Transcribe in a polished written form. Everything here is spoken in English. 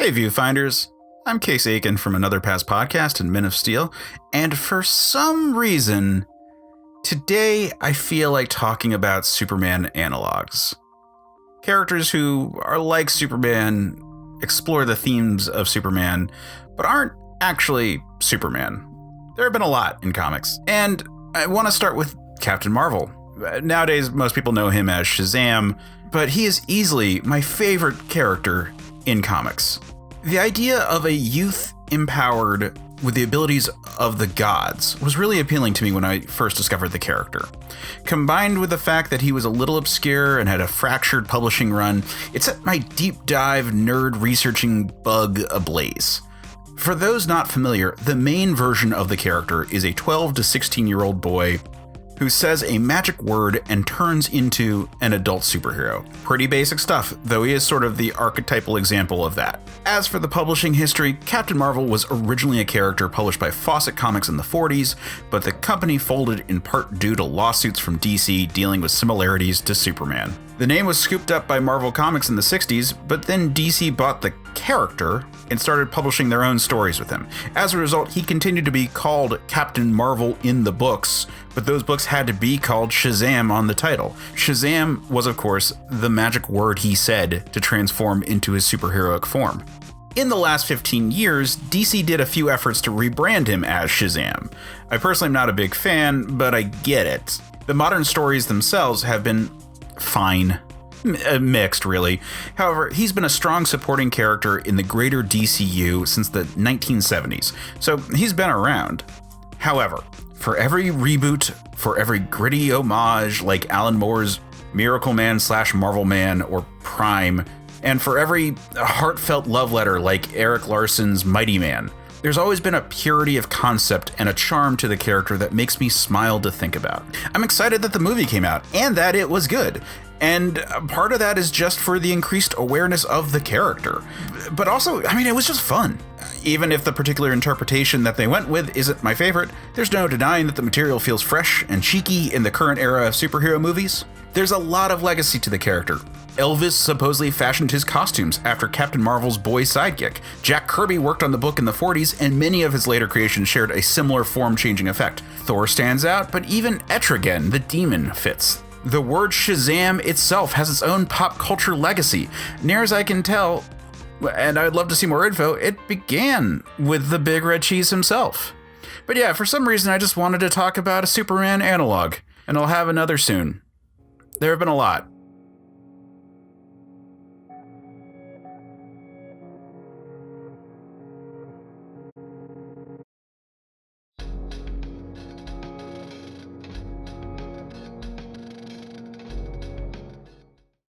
Hey viewfinders, I'm Case Aiken from Another Past Podcast and Men of Steel, and for some reason, today I feel like talking about Superman analogues. Characters who are like Superman, explore the themes of Superman, but aren't actually Superman. There have been a lot in comics, and I want to start with Captain Marvel. Nowadays, most people know him as Shazam, but he is easily my favorite character in comics. The idea of a youth empowered with the abilities of the gods was really appealing to me when I first discovered the character. Combined with the fact that he was a little obscure and had a fractured publishing run, it set my deep dive nerd researching bug ablaze. For those not familiar, the main version of the character is a 12 to 16-year-old boy who says a magic word and turns into an adult superhero. Pretty basic stuff, though he is sort of the archetypal example of that. As for the publishing history, Captain Marvel was originally a character published by Fawcett Comics in the 40s, but the company folded in part due to lawsuits from DC dealing with similarities to Superman. The name was scooped up by Marvel Comics in the 60s, but then DC bought the character and started publishing their own stories with him. As a result, he continued to be called Captain Marvel in the books, but those books had to be called Shazam on the title. Shazam was, of course, the magic word he said to transform into his superheroic form. In the last 15 years, DC did a few efforts to rebrand him as Shazam. I personally am not a big fan, but I get it. The modern stories themselves have been fine. Mixed, really. However, he's been a strong supporting character in the greater DCU since the 1970s, so he's been around. However, for every reboot, for every gritty homage like Alan Moore's Miracle Man / Marvel Man or Prime, and for every heartfelt love letter like Eric Larson's Mighty Man, there's always been a purity of concept and a charm to the character that makes me smile to think about. I'm excited that the movie came out and that it was good. And part of that is just for the increased awareness of the character. But also, it was just fun. Even if the particular interpretation that they went with isn't my favorite, there's no denying that the material feels fresh and cheeky in the current era of superhero movies. There's a lot of legacy to the character. Elvis supposedly fashioned his costumes after Captain Marvel's boy sidekick. Jack Kirby worked on the book in the 40s, and many of his later creations shared a similar form-changing effect. Thor stands out, but even Etrigan, the demon, fits. The word Shazam itself has its own pop culture legacy. Near as I can tell, and I'd love to see more info, it began with the Big Red Cheese himself. But yeah, for some reason I just wanted to talk about a Superman analog, and I'll have another soon. There have been a lot.